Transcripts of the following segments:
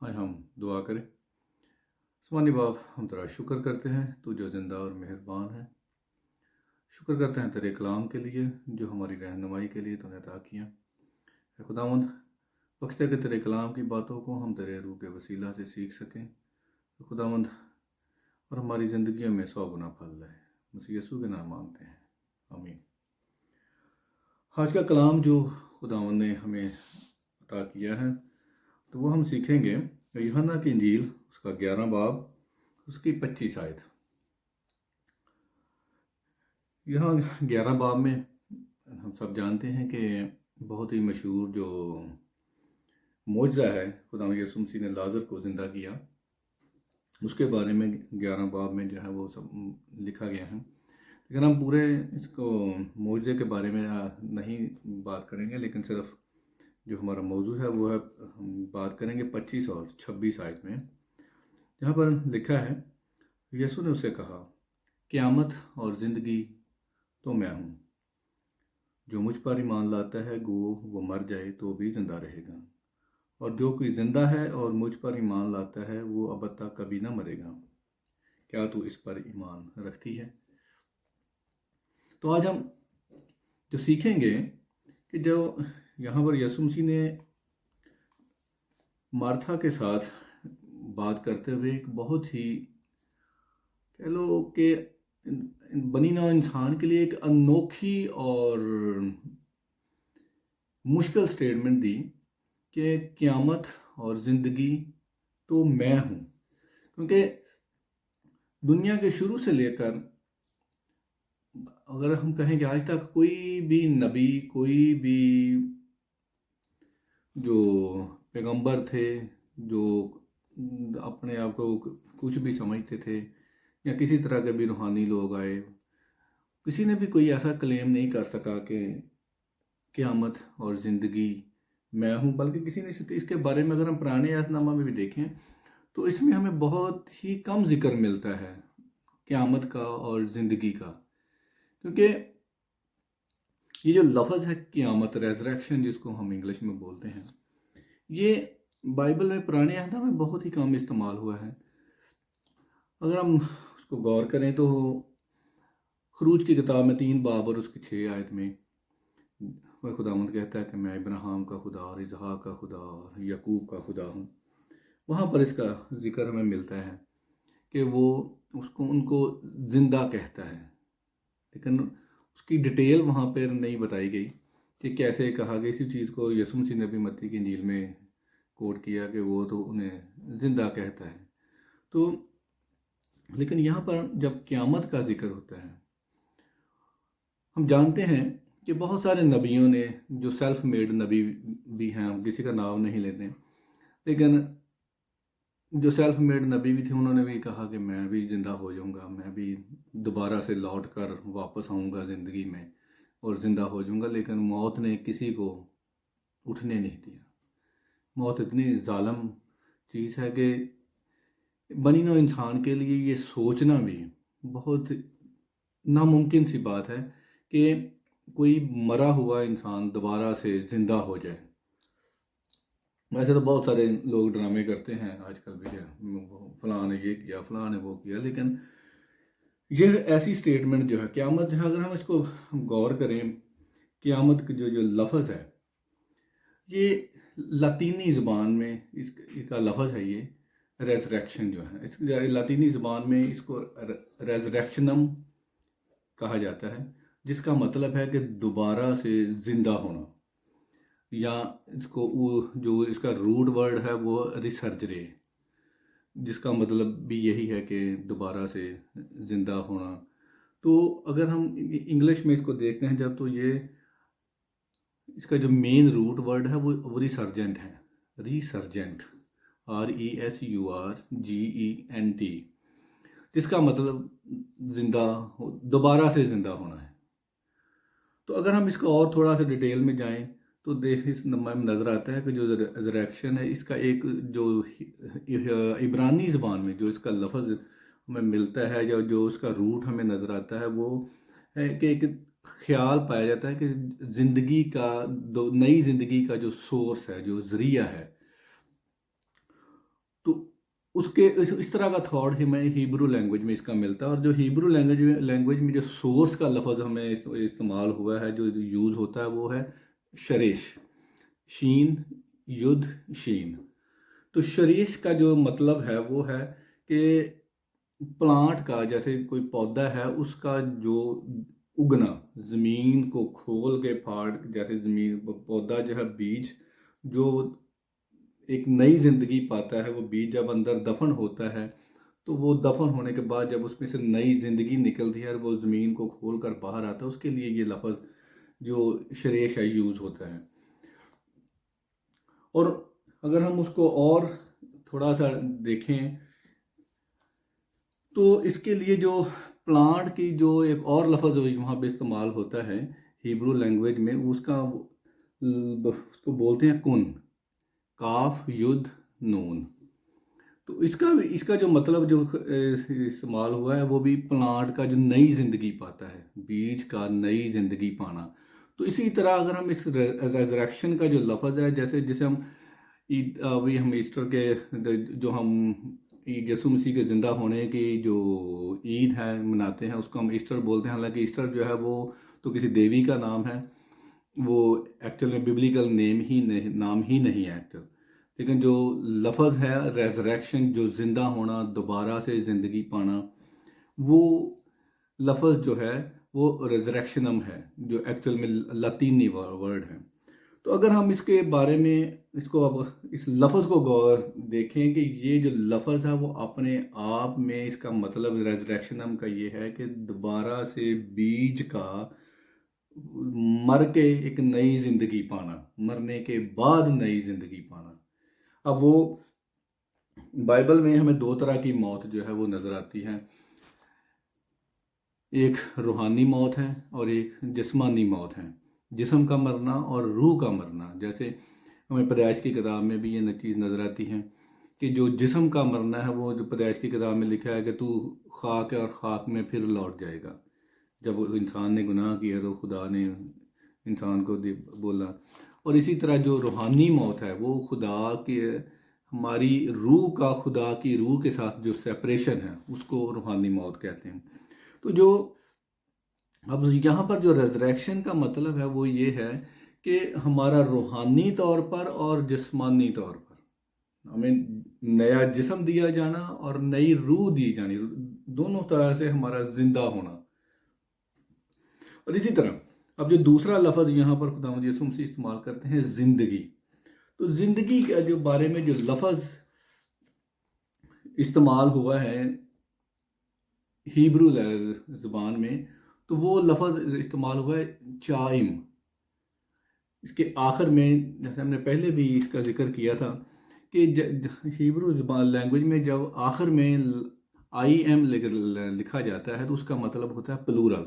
آئے ہم دعا کریں۔ آسمانی باپ، ہم تیرا شکر کرتے ہیں تو جو زندہ اور مہربان ہے۔ شکر کرتے ہیں تیرے کلام کے لیے جو ہماری رہنمائی کے لیے تو نے عطا کیا۔ اے خداوند، بخش دے کہ تیرے کلام کی باتوں کو ہم تیرے روح کے وسیلہ سے سیکھ سکیں اے خداوند، اور ہماری زندگیوں میں 100 گنا پھل لائے۔ مسیح یسوع کے نام مانگتے ہیں، آمین۔ آج کا کلام جو خداوند نے ہمیں عطا کیا ہے تو وہ ہم سیکھیں گے یوحنا کی انجیل اس کا 11 باب اس کی 25 آیت۔ یہاں 11 باب میں ہم سب جانتے ہیں کہ بہت ہی مشہور جو معجزہ ہے، خداوند یسوع مسیح نے لازر کو زندہ کیا، اس کے بارے میں 11 باب میں جو ہے وہ سب لکھا گیا ہے۔ لیکن ہم پورے اس کو معجزے کے بارے میں نہیں بات کریں گے، لیکن صرف جو ہمارا موضوع ہے وہ ہے ہم بات کریں گے 25 اور 26 آیت میں، جہاں پر لکھا ہے، یسوع نے اسے کہا، قیامت اور زندگی تو میں ہوں، جو مجھ پر ایمان لاتا ہے گو وہ مر جائے تو بھی زندہ رہے گا، اور جو کوئی زندہ ہے اور مجھ پر ایمان لاتا ہے وہ ابد تک کبھی نہ مرے گا۔ کیا تو اس پر ایمان رکھتی ہے؟ تو آج ہم جو سیکھیں گے کہ جو یہاں پر یسوع مسیح نے مارتھا کے ساتھ بات کرتے ہوئے ایک بہت ہی کہہ لو کہ بنی نوع انسان کے لیے ایک انوکھی اور مشکل سٹیٹمنٹ دی کہ قیامت اور زندگی تو میں ہوں، کیونکہ دنیا کے شروع سے لے کر اگر ہم کہیں کہ آج تک کوئی بھی نبی، کوئی بھی جو پیغمبر تھے جو اپنے آپ کو کچھ بھی سمجھتے تھے یا کسی طرح کے بھی روحانی لوگ آئے، کسی نے بھی کوئی ایسا کلیم نہیں کر سکا کہ قیامت اور زندگی میں ہوں، بلکہ کسی نے اس کے بارے میں اگر ہم پرانے عہد نامہ میں بھی دیکھیں تو اس میں ہمیں بہت ہی کم ذکر ملتا ہے قیامت کا اور زندگی کا، کیونکہ یہ جو لفظ ہے قیامت، ریزریکشن جس کو ہم انگلش میں بولتے ہیں، یہ بائبل میں پرانے عہد میں بہت ہی کم استعمال ہوا ہے۔ اگر ہم اس کو غور کریں تو خروج کی کتاب میں 3 باب اور اس کی 6 آیت میں خداوند کہتا ہے کہ میں ابراہیم کا خدا اور اسحاق کا خدا اور یعقوب کا خدا ہوں۔ وہاں پر اس کا ذکر ہمیں ملتا ہے کہ وہ ان کو زندہ کہتا ہے، لیکن اس کی ڈیٹیل وہاں پر نہیں بتائی گئی کہ کیسے کہا گیا۔ اسی چیز کو یسوع مسیح نے بھی متی کی انجیل میں کوٹ کیا کہ وہ تو انہیں زندہ کہتا ہے۔ تو لیکن یہاں پر جب قیامت کا ذکر ہوتا ہے، ہم جانتے ہیں کہ بہت سارے نبیوں نے جو سیلف میڈ نبی بھی ہیں، ہم کسی کا نام نہیں لیتے، لیکن جو سیلف میڈ نبی بھی تھے انہوں نے بھی کہا کہ میں بھی زندہ ہو جاؤں گا، میں بھی دوبارہ سے لوٹ کر واپس آؤں گا زندگی میں اور زندہ ہو جاؤں گا، لیکن موت نے کسی کو اٹھنے نہیں دیا۔ موت اتنی ظالم چیز ہے کہ بنی نوع انسان کے لیے یہ سوچنا بھی بہت ناممکن سی بات ہے کہ کوئی مرا ہوا انسان دوبارہ سے زندہ ہو جائے۔ ویسے تو بہت سارے لوگ ڈرامے کرتے ہیں آج کل بھی، فلاں نے یہ کیا، فلاں نے وہ کیا، لیکن یہ ایسی سٹیٹمنٹ جو ہے قیامت، اگر ہم اس کو غور کریں، قیامت جو لفظ ہے یہ لاطینی زبان میں اس کا لفظ ہے، یہ ریزریکشن جو ہے، اس لاطینی زبان میں اس کو ریزریکشنم کہا جاتا ہے، جس کا مطلب ہے کہ دوبارہ سے زندہ ہونا، یا اس کو جو اس کا روٹ ورڈ ہے وہ ریسرجرے، جس کا مطلب بھی یہی ہے کہ دوبارہ سے زندہ ہونا۔ تو اگر ہم انگلش میں اس کو دیکھتے ہیں جب، تو یہ اس کا جو مین روٹ ورڈ ہے وہ ریسرجنٹ ہے، ریسرجنٹ، RESURGENT، جس کا مطلب زندہ دوبارہ سے زندہ ہونا ہے۔ تو اگر ہم اس کو اور تھوڑا سا ڈیٹیل میں جائیں تو اس میں نظر آتا ہے کہ جو ریزریکشن ہے، اس کا ایک جو عبرانی زبان میں جو اس کا لفظ ہمیں ملتا ہے، یا جو اس کا روٹ ہمیں نظر آتا ہے، وہ ہے کہ ایک خیال پایا جاتا ہے کہ زندگی کا، نئی زندگی کا جو سورس ہے، جو ذریعہ ہے، اس طرح کا تھاٹ ہمیں ہیبرو لینگویج میں اس کا ملتا ہے، اور جو ہیبرو لینگویج میں جو سورس کا لفظ ہمیں استعمال ہوا ہے، جو یوز ہوتا ہے، وہ ہے شریش، شین ید شین۔ تو شریش کا جو مطلب ہے وہ ہے کہ پلانٹ کا، جیسے کوئی پودا ہے، اس کا جو اگنا، زمین کو کھول کے پھاڑ، جیسے زمین پودا جو ہے، بیج جو ایک نئی زندگی پاتا ہے، وہ بیج جب اندر دفن ہوتا ہے، تو وہ دفن ہونے کے بعد جب اس میں سے نئی زندگی نکلتی ہے اور وہ زمین کو کھول کر باہر آتا ہے، اس کے لیے یہ لفظ جو شریش ہے یوز ہوتا ہے۔ اور اگر ہم اس کو اور تھوڑا سا دیکھیں تو اس کے لیے جو پلانٹ کی جو ایک اور لفظ وہاں پہ استعمال ہوتا ہے ہیبرو لینگویج میں، اس کو بولتے ہیں کن، کاف ید نون۔ تو اس کا جو مطلب جو استعمال ہوا ہے وہ بھی پلانٹ کا جو نئی زندگی پاتا ہے، بیج کا نئی زندگی پانا۔ تو اسی طرح اگر ہم اس ریزریکشن کا جو لفظ ہے، جیسے ہم ابھی ہم ایسٹر کے جو ہم یسوع مسیح کے زندہ ہونے کی جو عید ہے مناتے ہیں، اس کو ہم ایسٹر بولتے ہیں۔ حالانکہ ایسٹر جو ہے وہ تو کسی دیوی کا نام ہے، وہ ایکچوئل میں بیبلیکل نام ہی نہیں ہے ایکچوئل، لیکن جو لفظ ہے ریزریکشن، جو زندہ ہونا، دوبارہ سے زندگی پانا، وہ لفظ جو ہے وہ ریزریکشنم ہے، جو ایکچوئل میں لاطینی ورڈ ہے۔ تو اگر ہم اس کے بارے میں اس لفظ کو دیکھیں کہ یہ جو لفظ ہے وہ اپنے آپ میں اس کا مطلب ریزریکشنم کا یہ ہے کہ دوبارہ سے بیج کا مر کے ایک نئی زندگی پانا، مرنے کے بعد نئی زندگی پانا۔ اب وہ بائبل میں ہمیں دو طرح کی موت جو ہے وہ نظر آتی ہے، ایک روحانی موت ہے اور ایک جسمانی موت ہے، جسم کا مرنا اور روح کا مرنا۔ جیسے ہمیں پیدائش کی کتاب میں بھی یہ چیز نظر آتی ہے کہ جو جسم کا مرنا ہے، وہ جو پیدائش کی کتاب میں لکھا ہے کہ تو خاک ہے اور خاک میں پھر لوٹ جائے گا۔ جب انسان نے گناہ کیا تو خدا نے انسان کو بولا۔ اور اسی طرح جو روحانی موت ہے، وہ خدا کے، ہماری روح کا خدا کی روح کے ساتھ جو سیپریشن ہے، اس کو روحانی موت کہتے ہیں۔ تو جو اب یہاں پر جو ریزریکشن کا مطلب ہے وہ یہ ہے کہ ہمارا روحانی طور پر اور جسمانی طور پر ہمیں نیا جسم دیا جانا اور نئی روح دی جانی، دونوں طرح سے ہمارا زندہ ہونا۔ اور اسی طرح اب جو دوسرا لفظ یہاں پر خداوند یسوع مسیح استعمال کرتے ہیں، زندگی۔ تو زندگی کے جو بارے میں جو لفظ استعمال ہوا ہے ہیبرو زبان میں، تو وہ لفظ استعمال ہوا ہے چائم۔ اس کے آخر میں، جیسے ہم نے پہلے بھی اس کا ذکر کیا تھا کہ ہیبرو زبان لینگویج میں جب آخر میں آئی ایم لکھا جاتا ہے تو اس کا مطلب ہوتا ہے پلورل،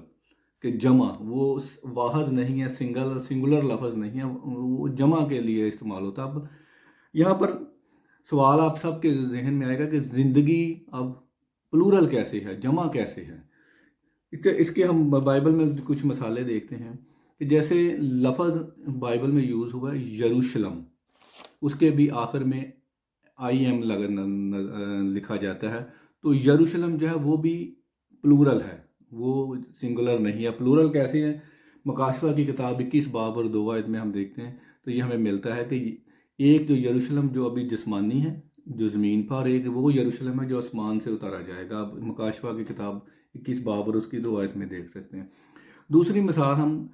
کہ جمع، وہ واحد نہیں ہے، سنگولر لفظ نہیں ہے، وہ جمع کے لیے استعمال ہوتا ہے۔ اب یہاں پر سوال آپ سب کے ذہن میں آئے گا کہ زندگی اب پلورل کیسے ہے، جمع کیسے ہے؟ اس کے ہم بائبل میں کچھ مثالیں دیکھتے ہیں کہ جیسے لفظ بائبل میں یوز ہوا ہے یروشلم، اس کے بھی آخر میں آئی ایم لکھا جاتا ہے۔ تو یروشلم جو ہے وہ بھی پلورل ہے، وہ سنگولر نہیں ہے۔ پلورل کیسے ہے؟ مکاشفہ کی کتاب 21 باب اور 2 آیت میں ہم دیکھتے ہیں تو یہ ہمیں ملتا ہے کہ ایک جو یروشلم جو ابھی جسمانی ہے، جو زمین پر، اور ایک وہ یروشلم ہے جو آسمان سے اتارا جائے گا۔ مکاشفہ کی کتاب 21 باب اور اس کی 2 آیت میں دیکھ سکتے ہیں۔ دوسری مثال ہم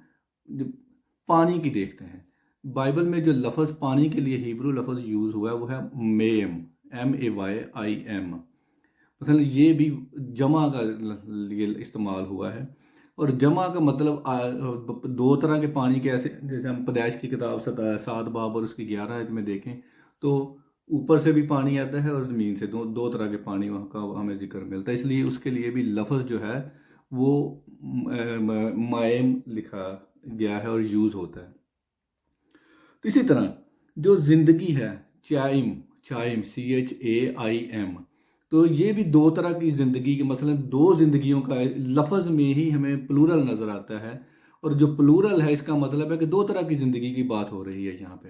پانی کی دیکھتے ہیں۔ بائبل میں جو لفظ پانی کے لیے ہیبرو لفظ یوز ہوا ہے وہ ہے میم، MAYIM۔ مثلا یہ بھی جمع کا لیے استعمال ہوا ہے، اور جمع کا مطلب دو طرح کے پانی کے، ایسے جیسے ہم پیدائش کی کتاب 7 باب اور اس کی 11 آیت میں دیکھیں تو اوپر سے بھی پانی آتا ہے اور زمین سے، دو طرح کے پانی وہاں کا ہمیں ذکر ملتا ہے۔ اس لیے اس کے لیے بھی لفظ جو ہے وہ مائم لکھا گیا ہے اور یوز ہوتا ہے۔ تو اسی طرح جو زندگی ہے، چائم CHAIM، تو یہ بھی دو طرح کی زندگی کے، مثلا دو زندگیوں کا لفظ میں ہی ہمیں پلورل نظر آتا ہے، اور جو پلورل ہے اس کا مطلب ہے کہ دو طرح کی زندگی کی بات ہو رہی ہے یہاں پہ۔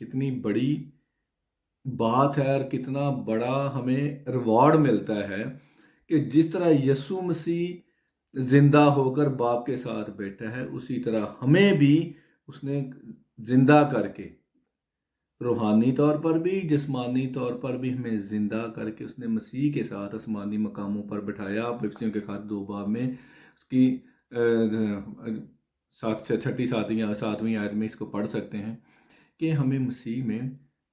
کتنی بڑی بات ہے اور کتنا بڑا ہمیں ریوارڈ ملتا ہے کہ جس طرح یسوع مسیح زندہ ہو کر باپ کے ساتھ بیٹھا ہے، اسی طرح ہمیں بھی اس نے زندہ کر کے، روحانی طور پر بھی جسمانی طور پر بھی ہمیں زندہ کر کے اس نے مسیح کے ساتھ آسمانی مقاموں پر بٹھایا۔ آپ افسیوں کے خط 2 میں اس کی چھٹی ساتویں آیت میں اس کو پڑھ سکتے ہیں کہ ہمیں مسیح میں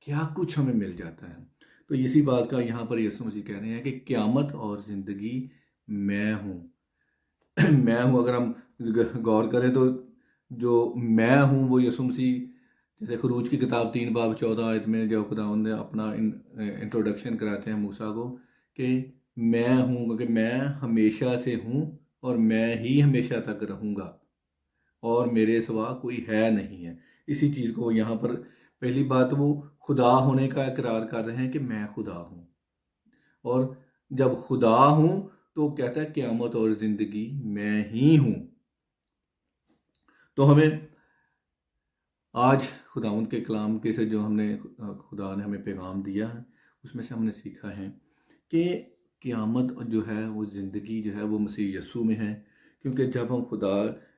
کیا کچھ ہمیں مل جاتا ہے۔ تو اسی بات کا یہاں پر یسوع مسیح کہہ رہے ہیں کہ قیامت اور زندگی میں ہوں۔ میں ہوں، اگر ہم غور کریں تو جو میں ہوں وہ یسوع مسیح، جیسے خروج کی کتاب 3:14 میں جب خداوند نے اپنا انٹروڈکشن کراتے ہیں موسیٰ کو کہ میں ہوں، کیونکہ میں ہمیشہ سے ہوں اور میں ہی ہمیشہ تک رہوں گا اور میرے سوا کوئی ہے نہیں ہے۔ اسی چیز کو یہاں پر پہلی بات وہ خدا ہونے کا اقرار کر رہے ہیں کہ میں خدا ہوں، اور جب خدا ہوں تو کہتا ہے قیامت اور زندگی میں ہی ہوں۔ تو ہمیں آج خداوند کے کلام کے سے جو ہم نے خدا نے ہمیں پیغام دیا ہے اس میں سے ہم نے سیکھا ہے کہ قیامت جو ہے وہ زندگی جو ہے وہ مسیح یسوع میں ہے، کیونکہ جب ہم خدا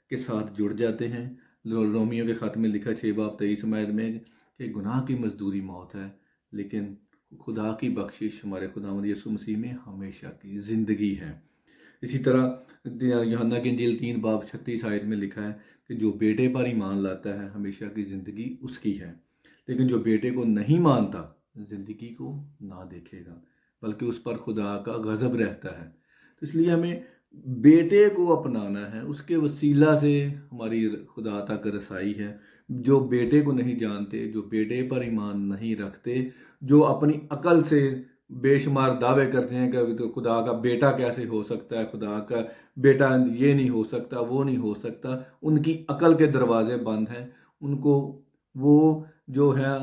کے ساتھ جڑ جاتے ہیں، رومیوں کے خط میں لکھا 6:23 میں کہ گناہ کی مزدوری موت ہے، لیکن خدا کی بخشش ہمارے خداوند یسوع مسیح میں ہمیشہ کی زندگی ہے۔ اسی طرح یوحنا کی انجیل 3:36 میں لکھا ہے کہ جو بیٹے پر ایمان لاتا ہے ہمیشہ کی زندگی اس کی ہے، لیکن جو بیٹے کو نہیں مانتا زندگی کو نہ دیکھے گا، بلکہ اس پر خدا کا غضب رہتا ہے۔ تو اس لیے ہمیں بیٹے کو اپنانا ہے، اس کے وسیلہ سے ہماری خدا تک رسائی ہے۔ جو بیٹے کو نہیں جانتے، جو بیٹے پر ایمان نہیں رکھتے، جو اپنی عقل سے بے شمار دعوے کرتے ہیں کہ تو خدا کا بیٹا کیسے ہو سکتا ہے، خدا کا بیٹا یہ نہیں ہو سکتا، وہ نہیں ہو سکتا، ان کی عقل کے دروازے بند ہیں۔ ان کو وہ جو ہے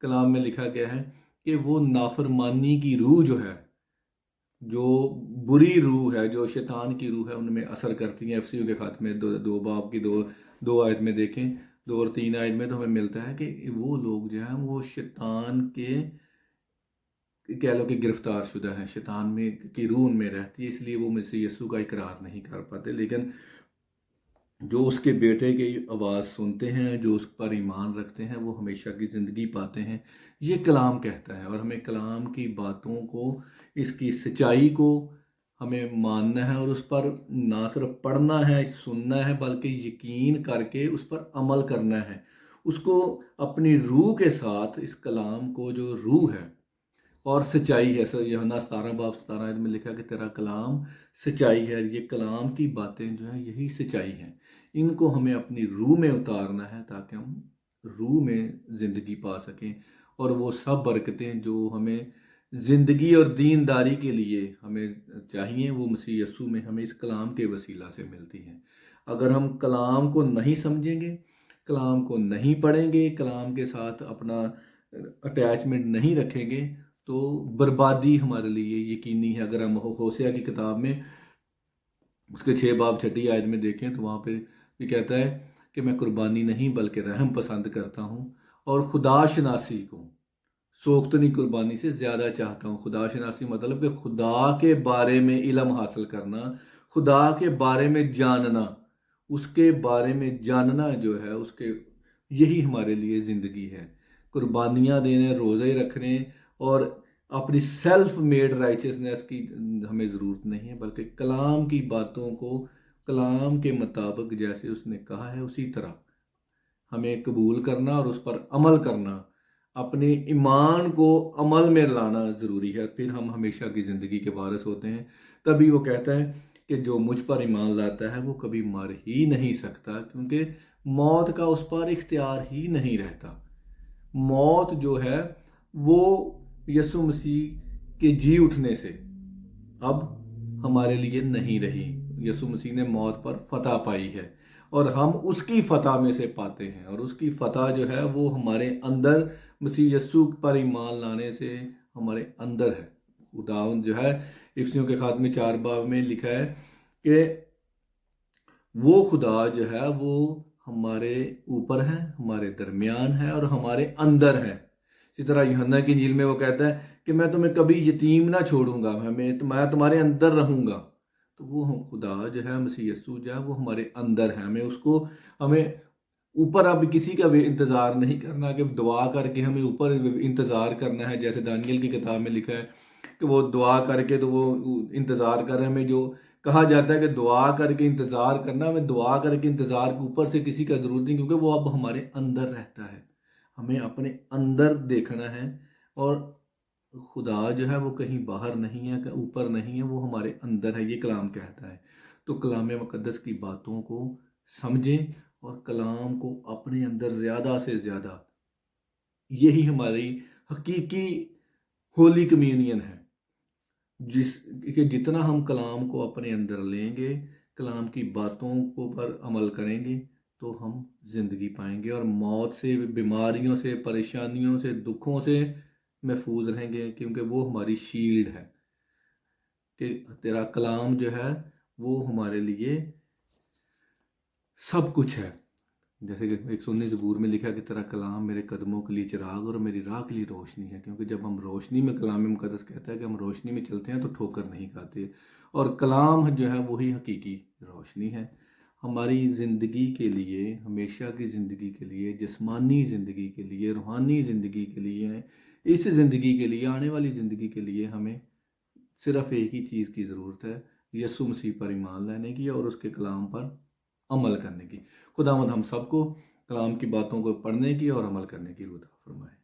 کلام میں لکھا گیا ہے کہ وہ نافرمانی کی روح جو ہے، جو بری روح ہے، جو شیطان کی روح ہے، ان میں اثر کرتی ہیں۔ افسیوں کے خط میں 2 میں دیکھیں 2 اور 3 میں تو ہمیں ملتا ہے کہ وہ لوگ جو ہیں وہ شیطان کے کہہ لو کہ گرفتار شدہ ہیں، شیطان میں کی روح ان میں رہتی ہے، اس لیے وہ مسیح یسوع کا اقرار نہیں کر پاتے۔ لیکن جو اس کے بیٹے کی آواز سنتے ہیں، جو اس پر ایمان رکھتے ہیں، وہ ہمیشہ کی زندگی پاتے ہیں، یہ کلام کہتا ہے۔ اور ہمیں کلام کی باتوں کو، اس کی سچائی کو ہمیں ماننا ہے، اور اس پر نہ صرف پڑھنا ہے، سننا ہے، بلکہ یقین کر کے اس پر عمل کرنا ہے۔ اس کو اپنی روح کے ساتھ، اس کلام کو جو روح ہے اور سچائی ہے، یوحنا 17:17 میں لکھا کہ تیرا کلام سچائی ہے۔ یہ کلام کی باتیں جو ہیں یہی سچائی ہیں، ان کو ہمیں اپنی روح میں اتارنا ہے تاکہ ہم روح میں زندگی پا سکیں، اور وہ سب برکتیں جو ہمیں زندگی اور دینداری کے لیے ہمیں چاہیے وہ مسیح یسوع میں ہمیں اس کلام کے وسیلہ سے ملتی ہیں۔ اگر ہم کلام کو نہیں سمجھیں گے، کلام کو نہیں پڑھیں گے، کلام کے ساتھ اپنا اٹیچمنٹ نہیں رکھیں گے تو بربادی ہمارے لیے یقینی ہے۔ اگر ہم ہوسیہ کی کتاب میں اس کے 6:6 میں دیکھیں تو وہاں پہ یہ کہتا ہے کہ میں قربانی نہیں بلکہ رحم پسند کرتا ہوں، اور خدا شناسی کو سوختنی قربانی سے زیادہ چاہتا ہوں۔ خدا شناسی مطلب کہ خدا کے بارے میں علم حاصل کرنا، خدا کے بارے میں جاننا، اس کے بارے میں جاننا جو ہے اس کے، یہی ہمارے لیے زندگی ہے۔ قربانیاں دینے، روزے رکھنے اور اپنی سیلف میڈ رائچسنس کی ہمیں ضرورت نہیں ہے، بلکہ کلام کی باتوں کو کلام کے مطابق جیسے اس نے کہا ہے اسی طرح ہمیں قبول کرنا اور اس پر عمل کرنا، اپنے ایمان کو عمل میں لانا ضروری ہے، پھر ہم ہمیشہ کی زندگی کے وارث ہوتے ہیں۔ تبھی وہ کہتا ہے کہ جو مجھ پر ایمان لاتا ہے وہ کبھی مر ہی نہیں سکتا، کیونکہ موت کا اس پر اختیار ہی نہیں رہتا۔ موت جو ہے وہ یسوع مسیح کے جی اٹھنے سے اب ہمارے لیے نہیں رہی۔ یسوع مسیح نے موت پر فتح پائی ہے، اور ہم اس کی فتح میں سے پاتے ہیں، اور اس کی فتح جو ہے وہ ہمارے اندر مسیح یسوع پر ایمان لانے سے ہمارے اندر ہے۔ خداوند جو ہے افسیوں کے خط میں 4 باب میں لکھا ہے کہ وہ خدا جو ہے وہ ہمارے اوپر ہے، ہمارے درمیان ہے اور ہمارے اندر ہے۔ اسی طرح یوحنا کی انجیل میں وہ کہتا ہے کہ میں تمہیں کبھی یتیم نہ چھوڑوں گا، میں تمہارے اندر رہوں گا۔ تو وہ خدا جو ہے، مسیح یسوع جو ہے، وہ ہمارے اندر ہے۔ ہمیں اوپر اب کسی کا بھی انتظار نہیں کرنا کہ دعا کر کے ہمیں اوپر انتظار کرنا ہے، جیسے دانیل کی کتاب میں لکھا ہے کہ وہ دعا کر کے تو وہ انتظار کر رہے ہیں۔ ہمیں جو کہا جاتا ہے کہ دعا کر کے انتظار کرنا، ہمیں دعا کر کے انتظار کے اوپر سے کسی کا ضرورت نہیں، کیونکہ وہ اب ہمارے اندر رہتا ہے۔ ہمیں اپنے اندر دیکھنا ہے، اور خدا جو ہے وہ کہیں باہر نہیں ہے، کہ اوپر نہیں ہے، وہ ہمارے اندر ہے، یہ کلام کہتا ہے۔ تو کلام مقدس کی باتوں کو سمجھیں اور کلام کو اپنے اندر زیادہ سے زیادہ، یہی ہماری حقیقی ہولی کمیونین ہے۔ کہ جتنا ہم کلام کو اپنے اندر لیں گے، کلام کی باتوں کو پر عمل کریں گے، تو ہم زندگی پائیں گے اور موت سے، بیماریوں سے، پریشانیوں سے، دکھوں سے محفوظ رہیں گے، کیونکہ وہ ہماری شیلڈ ہے۔ کہ تیرا کلام جو ہے وہ ہمارے لیے سب کچھ ہے۔ جیسے کہ 119 زبور میں لکھا کہ تیرا کلام میرے قدموں کے لیے چراغ اور میری راہ کے لیے روشنی ہے۔ کیونکہ جب ہم روشنی میں، کلام مقدس کہتا ہے کہ ہم روشنی میں چلتے ہیں تو ٹھوکر نہیں کھاتے، اور کلام جو ہے وہی حقیقی روشنی ہے ہماری زندگی کے لیے، ہمیشہ کی زندگی کے لیے، جسمانی زندگی کے لیے، روحانی زندگی کے لیے، اس زندگی کے لیے، آنے والی زندگی کے لیے ہمیں صرف ایک ہی چیز کی ضرورت ہے، یسوع مسیح پر ایمان لانے کی اور اس کے کلام پر عمل کرنے کی۔ خداوند ہم سب کو کلام کی باتوں کو پڑھنے کی اور عمل کرنے کی عطا فرمائے۔